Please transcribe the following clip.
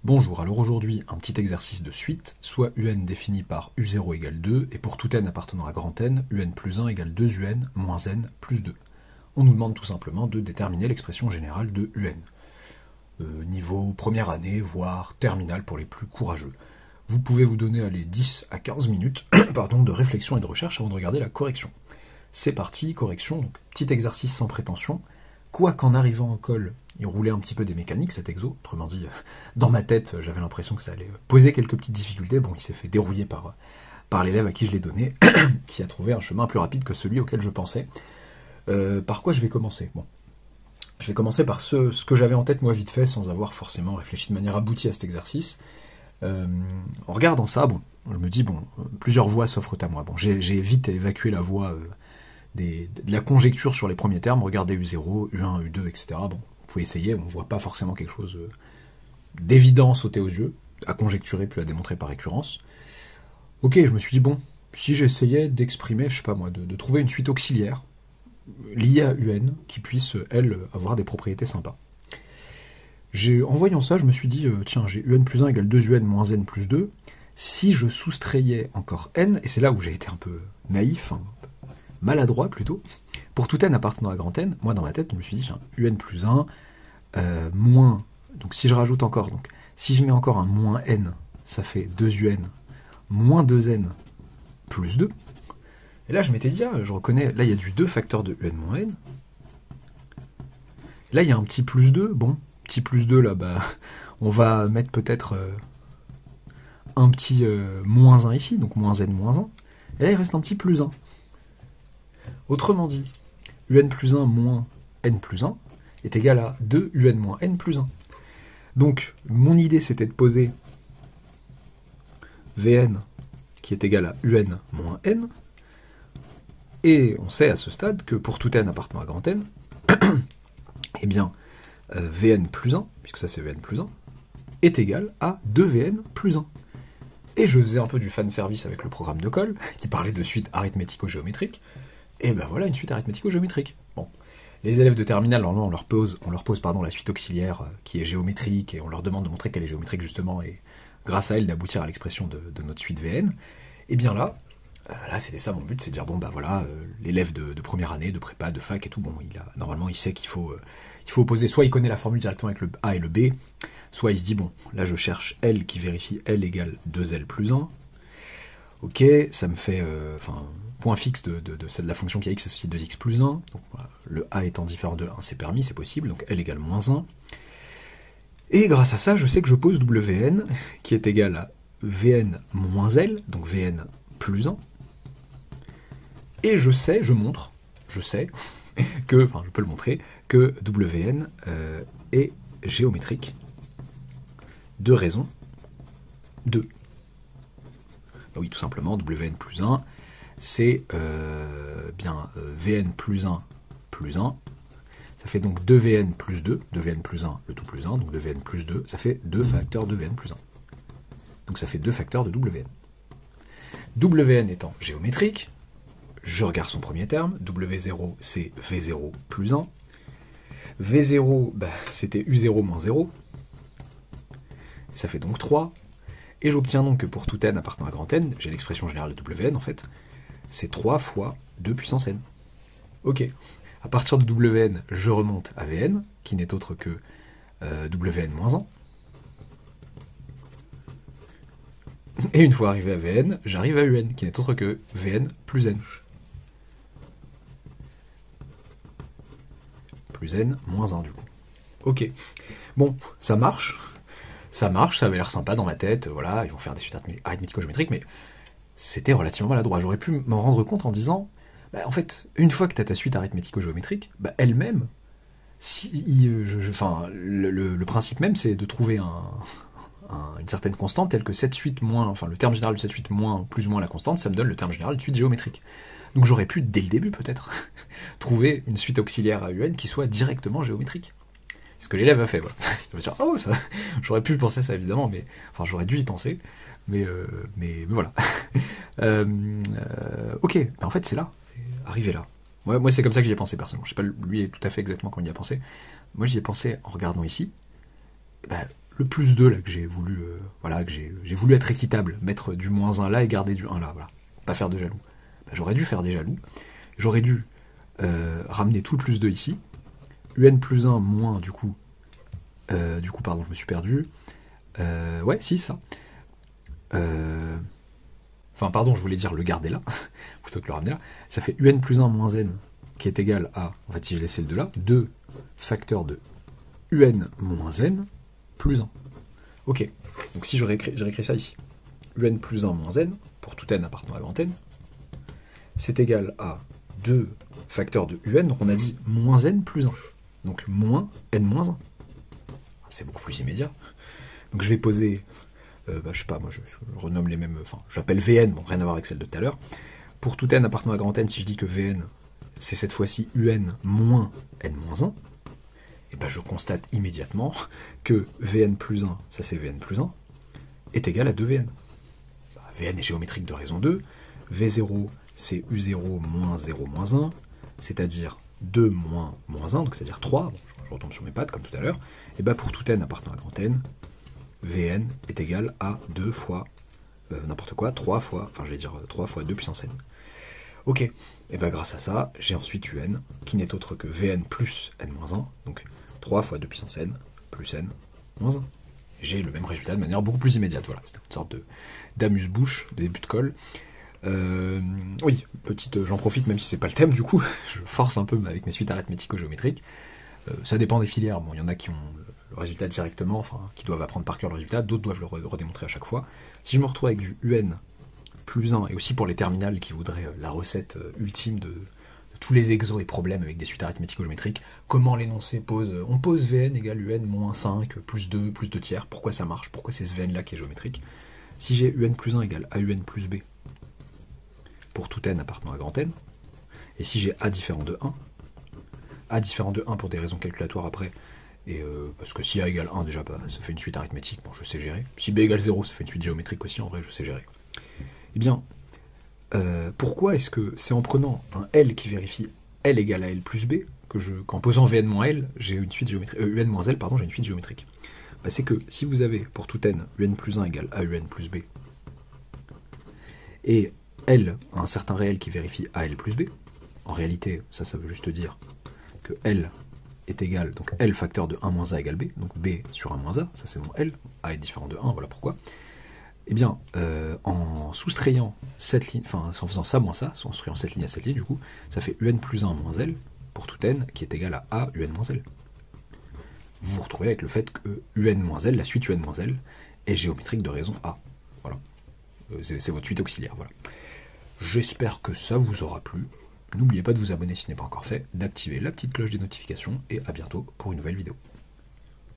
Bonjour, alors aujourd'hui un petit exercice de suite, soit un défini par u0 égale 2, et pour tout n appartenant à grand n, un plus 1 égale 2un moins n plus 2. On nous demande tout simplement de déterminer l'expression générale de un. Niveau première année, voire terminale pour les plus courageux. Vous pouvez vous donner les 10 à 15 minutes de réflexion et de recherche avant de regarder la correction. C'est parti, correction, donc petit exercice sans prétention. Quoi qu'en arrivant en colle, il roulait un petit peu des mécaniques cet exo, autrement dit, dans ma tête, j'avais l'impression que ça allait poser quelques petites difficultés. Bon, il s'est fait dérouiller par l'élève à qui je l'ai donné, qui a trouvé un chemin plus rapide que celui auquel je pensais. Par quoi je vais commencer? Bon, je vais commencer par ce que j'avais en tête moi vite fait, sans avoir forcément réfléchi de manière aboutie à cet exercice. En regardant ça, bon, je me dis, plusieurs voies s'offrent à moi. Bon, j'ai vite évacué la voie de la conjecture sur les premiers termes, regardez U0, U1, U2, etc. Bon, vous pouvez essayer, on ne voit pas forcément quelque chose d'évident sauter aux yeux, à conjecturer puis à démontrer par récurrence. Ok, je me suis dit, bon, si j'essayais d'exprimer, je sais pas moi, de trouver une suite auxiliaire liée à UN qui puisse, elle, avoir des propriétés sympas. En voyant ça, je me suis dit, tiens, j'ai UN plus 1 égale 2UN moins N plus 2. Si je soustrayais encore N, et c'est là où j'ai été un peu naïf, maladroit plutôt, pour tout N appartenant à grand N, moi dans ma tête, je me suis dit, tiens, UN plus 1, moins, donc si je rajoute encore, donc si je mets encore un moins N, ça fait 2UN moins 2N plus 2. Et là, je m'étais dit, je reconnais, là il y a du 2 facteur de UN moins N. Là, il y a un petit plus 2, bon, petit plus 2, là, on va mettre peut-être un petit moins 1 ici, donc moins N moins 1. Et là, il reste un petit plus 1. Autrement dit, un plus 1 moins n plus 1 est égal à 2 un moins n plus 1. Donc, mon idée, c'était de poser Vn qui est égal à un moins n. Et on sait à ce stade que pour tout n appartenant à grand n, eh bien, Vn plus 1, puisque ça c'est Vn plus 1, est égal à 2Vn plus 1. Et je faisais un peu du fan service avec le programme de colle, qui parlait de suite arithmético-géométrique. Et ben voilà une suite arithmético-géométrique. Bon, les élèves de terminale, normalement, on leur pose la suite auxiliaire qui est géométrique, et on leur demande de montrer qu'elle est géométrique justement, et grâce à elle d'aboutir à l'expression de notre suite Vn. Et bien là c'était ça mon but, c'est de dire, l'élève de première année, de prépa, de fac et tout, normalement il sait qu'il faut opposer, soit il connaît la formule directement avec le A et le B, soit il se dit, là je cherche L qui vérifie L égale 2L plus 1. Ok, ça me fait, point fixe de la fonction qui a x associée 2x plus 1. Donc, voilà, le a étant différent de 1, c'est permis, c'est possible. Donc L égale moins 1. Et grâce à ça, je sais que je pose Wn qui est égal à Vn moins L, donc Vn plus 1. Et je sais que, je peux le montrer, que Wn est géométrique de raison 2. Oui, tout simplement, Wn plus 1, c'est Vn plus 1 plus 1. Ça fait donc 2Vn plus 2, 2Vn plus 1, le tout plus 1, donc 2Vn plus 2, ça fait 2 facteurs de Vn plus 1. Donc ça fait 2 facteurs de Wn. Wn étant géométrique, je regarde son premier terme, W0 c'est V0 plus 1. V0, c'était U0 moins 0. Ça fait donc 3. Et j'obtiens donc que pour tout n appartenant à grand N, j'ai l'expression générale de Wn en fait, c'est 3 fois 2 puissance n. Ok, à partir de Wn, je remonte à Vn, qui n'est autre que Wn moins 1. Et une fois arrivé à Vn, j'arrive à Un, qui n'est autre que Vn plus n. Plus n moins 1 du coup. Ok, bon, ça marche, ça avait l'air sympa dans ma tête, voilà, ils vont faire des suites arithmético-géométriques, mais c'était relativement maladroit. J'aurais pu m'en rendre compte en disant, en fait, une fois que tu as ta suite arithmético-géométrique, elle-même, le principe même, c'est de trouver une certaine constante telle que cette suite moins, le terme général de cette suite moins, plus ou moins la constante, ça me donne le terme général de suite géométrique. Donc j'aurais pu, dès le début peut-être, trouver une suite auxiliaire à UN qui soit directement géométrique. Ce que l'élève a fait, voilà. Il va dire, ça, j'aurais pu penser ça évidemment, j'aurais dû y penser, mais voilà. Ok, en fait c'est là, c'est arrivé là. Moi c'est comme ça que j'y ai pensé personnellement. Je sais pas lui tout à fait exactement quand il y a pensé. Moi j'y ai pensé en regardant ici. le plus 2 là que j'ai voulu, voilà, que j'ai voulu être équitable, mettre du moins 1 là et garder du 1 là, voilà, pas faire de jaloux. Ben, j'aurais dû faire des jaloux, j'aurais dû ramener tout le plus 2 ici, un plus 1 moins du coup, pardon, je me suis perdu, ouais, si, ça. Enfin, pardon, je voulais dire le garder là, plutôt que le ramener là. Ça fait un plus 1 moins n, qui est égal à, en fait, si je laissais le 2 là, 2 facteur de un moins n plus 1. Ok, donc si je réécris ça ici, un plus 1 moins n, pour tout n appartenant à grand n, c'est égal à 2 facteur de un, donc on a dit moins n plus 1. Donc moins n moins 1. C'est beaucoup plus immédiat. Donc je vais poser, je sais pas, moi je renomme les mêmes, enfin j'appelle Vn, bon rien à voir avec celle de tout à l'heure. Pour tout n appartenant à grand n, si je dis que Vn, c'est cette fois-ci un moins n moins 1, et ben je constate immédiatement que Vn plus 1, ça c'est Vn plus 1, est égal à 2Vn. Vn est géométrique de raison 2, V0 c'est U0 moins 0 moins 1, c'est-à-dire 2 moins moins 1, donc c'est-à-dire 3, bon, je retombe sur mes pattes comme tout à l'heure, et bien pour tout n appartenant à grand n, Vn est égal à 2 fois, n'importe quoi, 3 fois, enfin je vais dire 3 fois 2 puissance n. Ok, et bien grâce à ça, j'ai ensuite un, qui n'est autre que Vn plus n moins 1, donc 3 fois 2 puissance n plus n moins 1. J'ai le même résultat de manière beaucoup plus immédiate, voilà, c'était une sorte d'amuse-bouche, de début de colle. Oui, petite, j'en profite même si c'est pas le thème du coup, je force un peu avec mes suites arithmético-géométriques. Ça dépend des filières, bon il y en a qui ont le résultat directement, enfin qui doivent apprendre par cœur le résultat, d'autres doivent le redémontrer à chaque fois. Si je me retrouve avec du un plus 1, et aussi pour les terminales qui voudraient la recette ultime de tous les exos et problèmes avec des suites arithmético-géométriques, comment l'énoncé pose, on pose Vn égale un moins 5, plus 2 tiers, pourquoi ça marche, pourquoi c'est ce Vn là qui est géométrique. Si j'ai un plus 1 égale un plus b, pour tout n appartenant à grand n, et si j'ai a différent de 1, a différent de 1 pour des raisons calculatoires après, et parce que si a égale 1 déjà, bah, ça fait une suite arithmétique, bon je sais gérer, si b égale 0 ça fait une suite géométrique aussi, en vrai je sais gérer. Eh bien, pourquoi est-ce que c'est en prenant un L qui vérifie L égale à L plus B, qu'en posant Vn moins L, j'ai une suite géométrique, Un moins L, pardon, j'ai une suite géométrique. Bah, c'est que si vous avez pour tout n, un plus 1 égale à un plus b, et L a un certain réel qui vérifie à L plus b, en réalité, ça veut juste dire que L est égal, donc L facteur de 1 moins A égale B, donc B sur 1 moins A, ça c'est mon L, A est différent de 1, voilà pourquoi. Eh bien, en soustrayant cette ligne, enfin en faisant ça moins ça, en soustrayant cette ligne à cette ligne, du coup, ça fait un plus 1 moins L pour tout n qui est égal à A un moins L. Vous vous retrouvez avec le fait que un moins L, la suite un moins L, est géométrique de raison A. Voilà. C'est votre suite auxiliaire, voilà. J'espère que ça vous aura plu. N'oubliez pas de vous abonner si ce n'est pas encore fait, d'activer la petite cloche des notifications, et à bientôt pour une nouvelle vidéo.